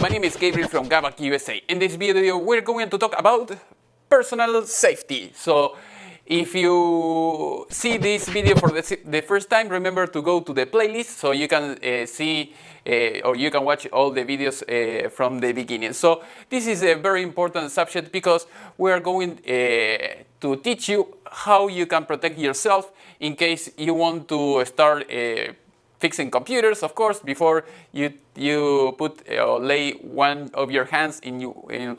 my name is Gabriel from GabakUSA. In this video, we're going to talk about personal safety. So, if you see this video for the first time, remember to go to the playlist so you can see or you can watch all the videos from the beginning. So, this is a very important subject because we are going to teach you how you can protect yourself in case you want to start fixing computers, of course, before you put lay one of your hands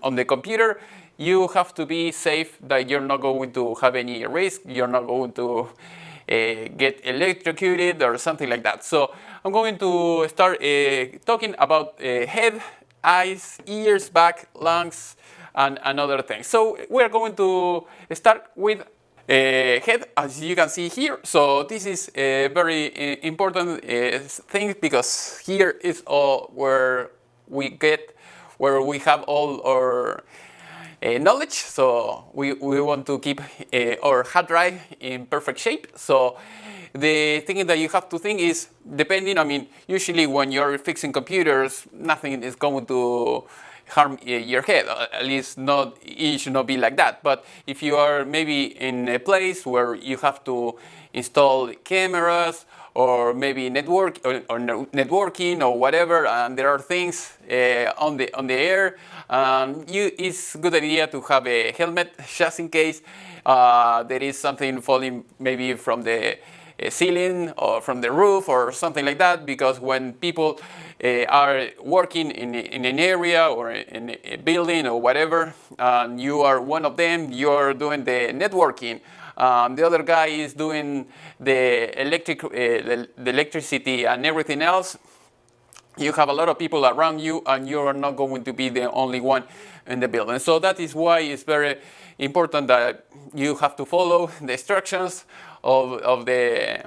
on the computer. You have to be safe that you're not going to have any risk, you're not going to get electrocuted or something like that. So I'm going to start talking about head, eyes, ears, back, lungs, and other things. So we're going to start with head, as you can see here. So this is a very important thing because here is all where we have all our knowledge. So we want to keep our hard drive in perfect shape. So the thing that you have to think is, depending, I mean, usually when you're fixing computers, nothing is going to harm your head, at least not, it should not be like that. But if you are maybe in a place where you have to install cameras or maybe networking or whatever, and there are things on the air, it's a good idea to have a helmet just in case there is something falling maybe from the ceiling or from the roof or something like that, because when people are working in an area or in a building or whatever, and you are one of them, you are doing the networking, the other guy is doing the electricity and everything else, you have a lot of people around you and you are not going to be the only one in the building. So that is why it's very important that you have to follow the instructions of the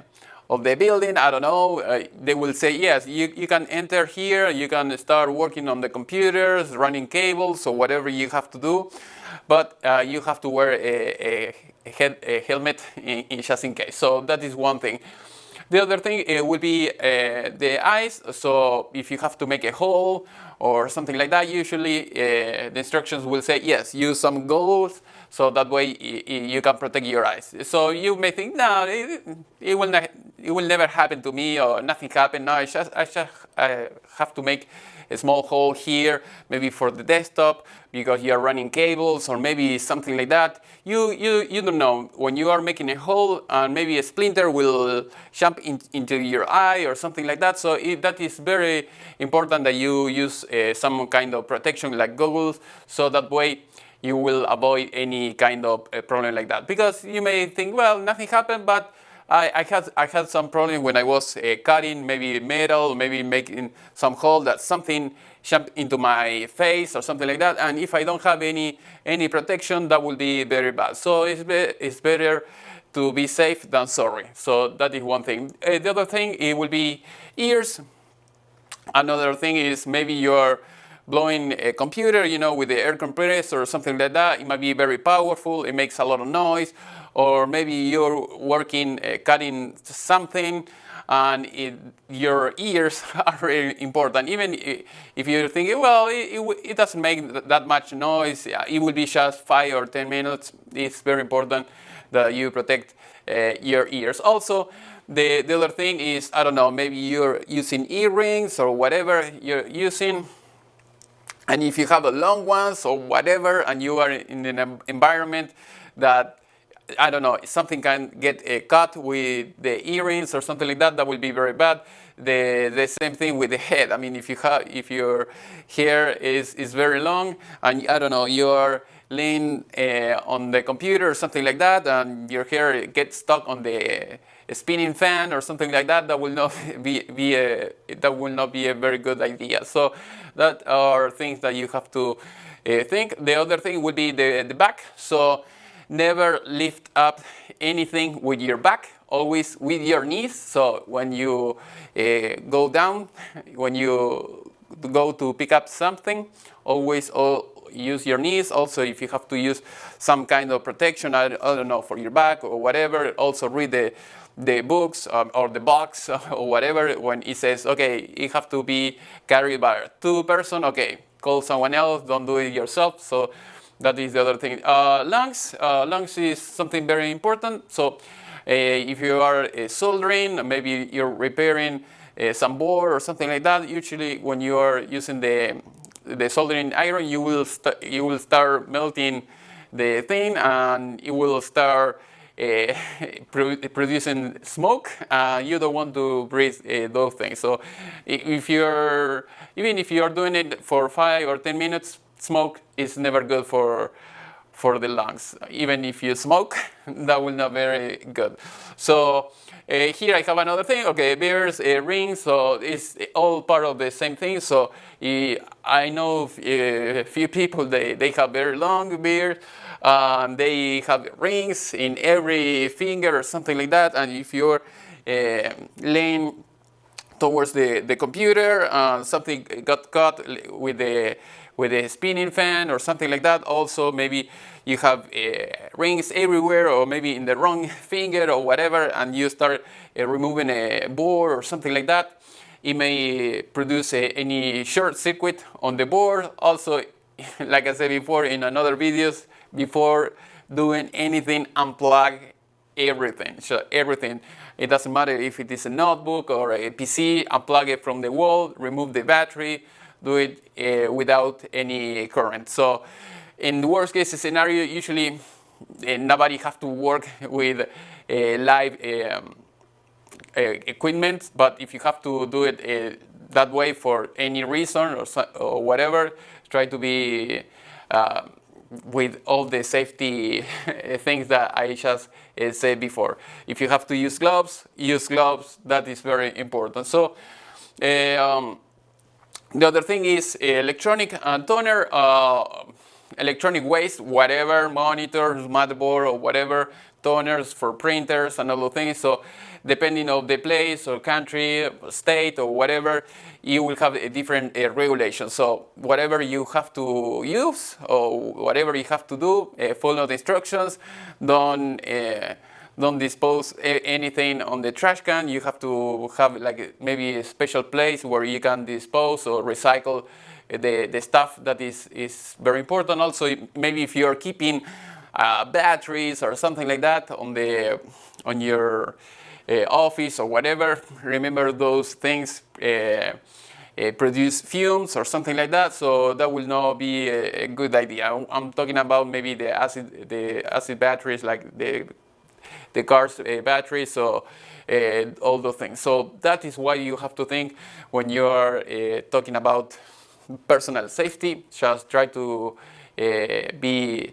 building. I don't know, they will say, yes, you can enter here, you can start working on the computers, running cables or whatever you have to do, but you have to wear a helmet just in case. So that is one thing. The other thing will be the eyes. So if you have to make a hole or something like that, usually the instructions will say, yes, use some goggles, so that way you can protect your eyes. So you may think, no, it will never happen to me, or nothing happened. No, I just have to make a small hole here, maybe for the desktop, because you are running cables or maybe something like that. You don't know, when you are making a hole and maybe a splinter will jump into your eye or something like that. So that is very important that you use some kind of protection like goggles, so that way you will avoid any kind of problem like that. Because you may think, well, nothing happened, but I had some problem when I was cutting maybe metal, maybe making some hole, that something jumped into my face or something like that. And if I don't have any protection, that will be very bad. So it's better to be safe than sorry. So that is one thing. The other thing, it will be ears. Another thing is maybe you're blowing a computer, with the air compressor or something like that. It might be very powerful, it makes a lot of noise. Or maybe you're working, cutting something, and your ears are very important. Even if you're thinking, well, it doesn't make that much noise, it will be just 5 or 10 minutes, it's very important that you protect your ears. Also, the other thing is, I don't know, maybe you're using earrings or whatever you're using, and if you have the long ones or whatever, and you are in an environment that, I don't know, something can get cut with the earrings or something like that, that will be very bad. The same thing with the head. I mean, if your hair is very long and, I don't know, you are laying on the computer or something like that, and your hair gets stuck on the spinning fan or something like that, that will not be a very good idea. So that are things that you have to think. The other thing would be the back. So never lift up anything with your back, always with your knees. So when you go down, when you go to pick up something, always use your knees. Also, if you have to use some kind of protection, I don't know, for your back or whatever, also read the books or the box or whatever. When it says, okay, it have to be carried by 2 persons, okay, call someone else, don't do it yourself. So that is the other thing. Lungs is something very important. So if you are soldering, maybe you're repairing some board or something like that, usually when you are using the soldering iron, you will start melting the thing, and it will start producing smoke. You don't want to breathe those things. So even if you are doing it for 5 or 10 minutes, smoke is never good for the lungs. Even if you smoke, that will not be very good. So here I have another thing. Okay, beers, rings. So it's all part of the same thing. So I know a few people, they have very long beards. They have rings in every finger or something like that. And if you're laying towards the computer, something got caught with a spinning fan or something like that. Also, maybe you have rings everywhere, or maybe in the wrong finger or whatever, and you start removing a board or something like that. It may produce any short circuit on the board. Also, like I said before in another videos, before doing anything, unplug everything. So everything. It doesn't matter if it is a notebook or a PC, unplug it from the wall, remove the battery, do it without any current. So in the worst case scenario, usually nobody have to work with live equipment, but if you have to do it that way for any reason or whatever, try to be with all the safety things that I just said before. If you have to use gloves, use gloves. That is very important. So the other thing is electronic toner, electronic waste, whatever, monitors, motherboard, or whatever, toners for printers and other things. So depending on the place or country, state, or whatever, you will have a different regulation. So whatever you have to use or whatever you have to do, follow the instructions. Don't dispose anything on the trash can. You have to have like maybe a special place where you can dispose or recycle the stuff. That is very important. Also, maybe if you are keeping batteries or something like that on your office or whatever, remember those things produce fumes or something like that, so that will not be a good idea. I'm talking about maybe the acid batteries, like the car's batteries, so all those things. So that is why you have to think when you are talking about personal safety. Just try to be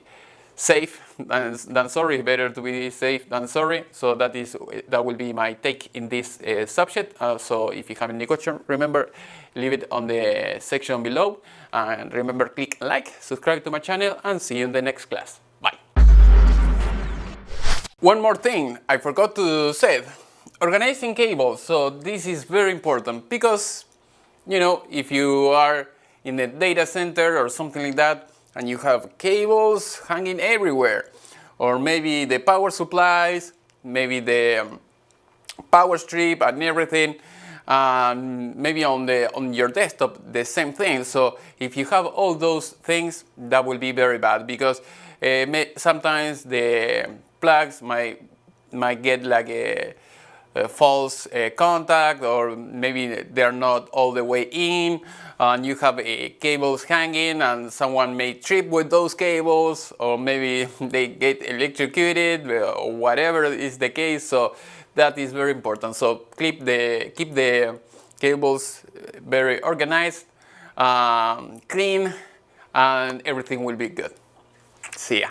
safe than sorry. Better to be safe than sorry. So that will be my take in this subject. So if you have any question, remember, leave it on the section below, and remember, click like, subscribe to my channel, and see you in the next class. Bye. One more thing I forgot to say: organizing cables. So this is very important because, you know, if you are in a data center or something like that, and you have cables hanging everywhere, or maybe the power supplies, maybe the power strip and everything, maybe on your desktop the same thing. So if you have all those things, that will be very bad, because sometimes the plugs might get like a false contact, or maybe they're not all the way in, and you have cables hanging, and someone may trip with those cables, or maybe they get electrocuted, or whatever is the case. So that is very important. So keep the cables very organized, clean, and everything will be good. See ya.